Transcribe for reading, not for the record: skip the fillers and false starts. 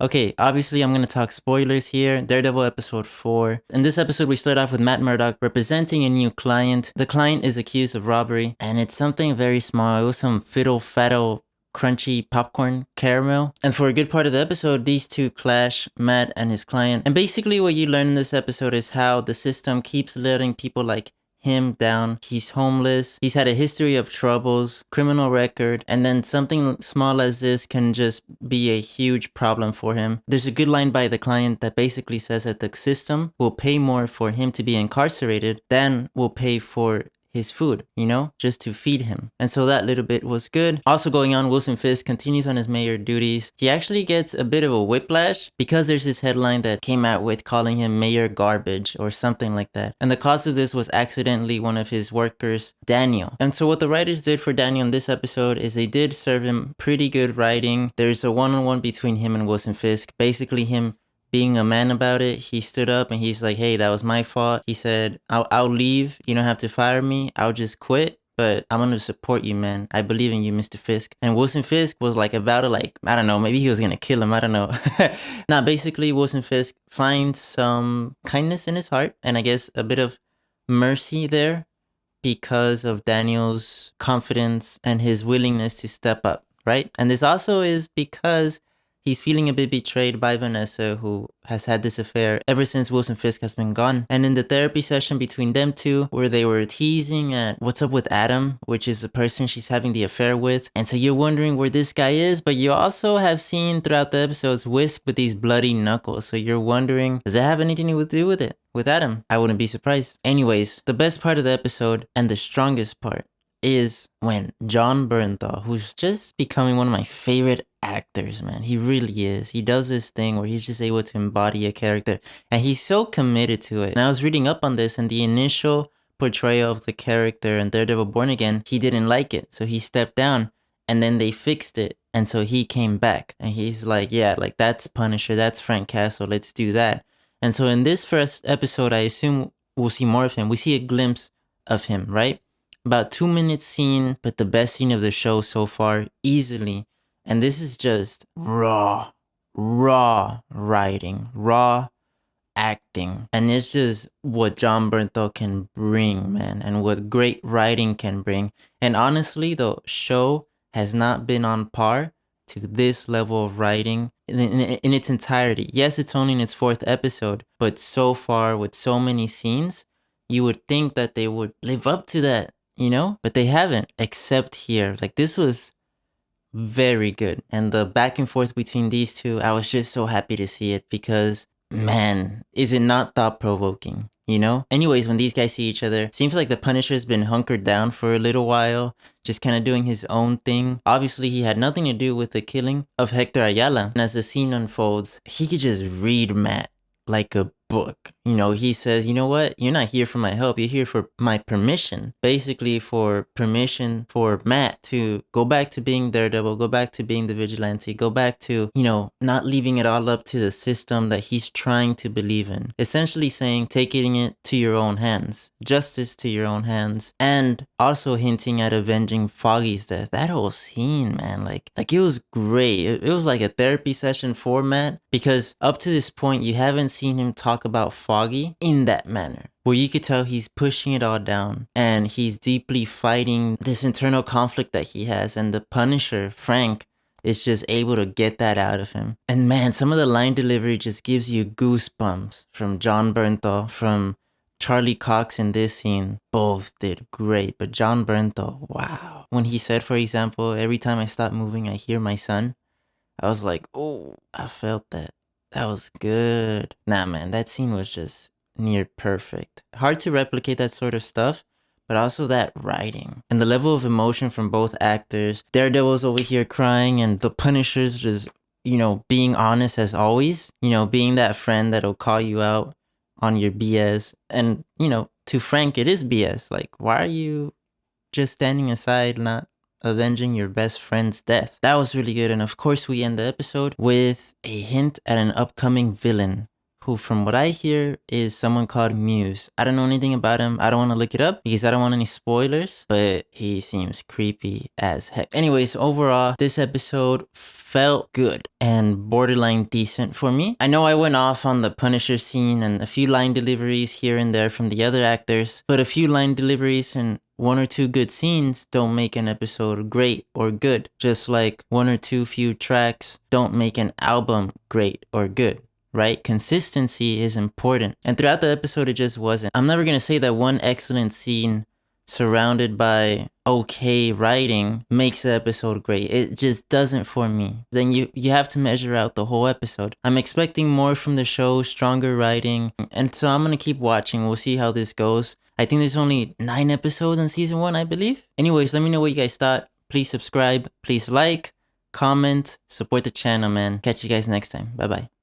Okay, obviously I'm going to talk spoilers here. Daredevil episode 4. In this episode, we start off with Matt Murdock representing a new client. The client is accused of robbery, and it's something very small. It was some fiddle faddle crunchy popcorn caramel. And for a good part of the episode, these two clash, Matt and his client. And basically what you learn in this episode is how the system keeps letting people like him down. He's homeless. He's had a history of troubles, criminal record, and then something small as this can just be a huge problem for him. There's a good line by the client that basically says that the system will pay more for him to be incarcerated than will pay for his food, just to feed him. And so that little bit was good. Also going on, Wilson Fisk continues on his mayor duties. He actually gets a bit of a whiplash because there's this headline that came out with calling him Mayor Garbage or something like that. And the cause of this was accidentally one of his workers, Daniel. And so what the writers did for Daniel in this episode is they did serve him pretty good writing. There's a one-on-one between him and Wilson Fisk. Basically him being a man about it, he stood up and he's like, hey, that was my fault. He said, I'll leave. You don't have to fire me. I'll just quit. But I'm going to support you, man. I believe in you, Mr. Fisk. And Wilson Fisk was like about to I don't know, maybe he was going to kill him. I don't know. Now, basically, Wilson Fisk finds some kindness in his heart and I guess a bit of mercy there because of Daniel's confidence and his willingness to step up, right? And this also is because he's feeling a bit betrayed by Vanessa, who has had this affair ever since Wilson Fisk has been gone. And in the therapy session between them two, where they were teasing at what's up with Adam, which is the person she's having the affair with. And so you're wondering where this guy is, but you also have seen throughout the episodes Wisp with these bloody knuckles. So you're wondering, does that have anything to do with it? With Adam? I wouldn't be surprised. Anyways, the best part of the episode and the strongest part is when Jon Bernthal, who's just becoming one of my favorite actors, man. He really is. He does this thing where he's just able to embody a character and he's so committed to it. And I was reading up on this, and the initial portrayal of the character in Daredevil Born Again, he didn't like it. So he stepped down and then they fixed it. And so he came back and he's like, yeah, like that's Punisher, that's Frank Castle, let's do that. And so in this first episode, I assume we'll see more of him. We see a glimpse of him, right? About 2 minutes scene, but the best scene of the show so far, easily. And this is just raw writing, raw acting. And it's just what Jon Bernthal can bring, man, and what great writing can bring. And honestly, the show has not been on par to this level of writing in its entirety. Yes, it's only in its 4th episode, but so far with so many scenes, you would think that they would live up to that, but they haven't, except here. Like, this was very good. And the back and forth between these two, I was just so happy to see it because, man, is it not thought-provoking, Anyways, when these guys see each other, seems like the Punisher's been hunkered down for a little while, just kind of doing his own thing. Obviously, he had nothing to do with the killing of Hector Ayala. And as the scene unfolds, he could just read Matt like a book. He says, you know what? You're not here for my help. You're here for my permission. Basically for permission for Matt to go back to being Daredevil, go back to being the vigilante, go back to, not leaving it all up to the system that he's trying to believe in. Essentially saying, taking it to your own hands, justice to your own hands, and also hinting at avenging Foggy's death. That whole scene, man, like it was great. It was like a therapy session for Matt, because up to this point, you haven't seen him talk about Foggy in that manner, where you could tell he's pushing it all down and he's deeply fighting this internal conflict that he has, and the Punisher, Frank, is just able to get that out of him. And man, some of the line delivery just gives you goosebumps from Jon Bernthal, from Charlie Cox in this scene. Both did great, but Jon Bernthal, wow. When he said, for example, every time I stop moving, I hear my son, I was like, oh, I felt that. That was good. Nah, man, that scene was just near perfect. Hard to replicate that sort of stuff, but also that writing and the level of emotion from both actors. Daredevil's over here crying and the Punisher's just, being honest as always, being that friend that'll call you out on your BS. And, to Frank, it is BS. Like, why are you just standing aside, not avenging your best friend's death? That was really good. And of course, we end the episode with a hint at an upcoming villain who from what I hear is someone called Muse. I don't know anything about him. I don't want to look it up because I don't want any spoilers, but he seems creepy as heck. Anyways, overall, this episode felt good and borderline decent for me. I know I went off on the Punisher scene and a few line deliveries here and there from the other actors, but a few line deliveries and one or two good scenes don't make an episode great or good, just like one or two few tracks don't make an album great or good. Right? Consistency is important. And throughout the episode, it just wasn't. I'm never going to say that one excellent scene surrounded by okay writing makes the episode great. It just doesn't for me. Then you have to measure out the whole episode. I'm expecting more from the show, stronger writing, and so I'm going to keep watching. We'll see how this goes. I think there's only 9 episodes in season 1, I believe. Anyways, let me know what you guys thought. Please subscribe, please like, comment, support the channel, man. Catch you guys next time. Bye-bye.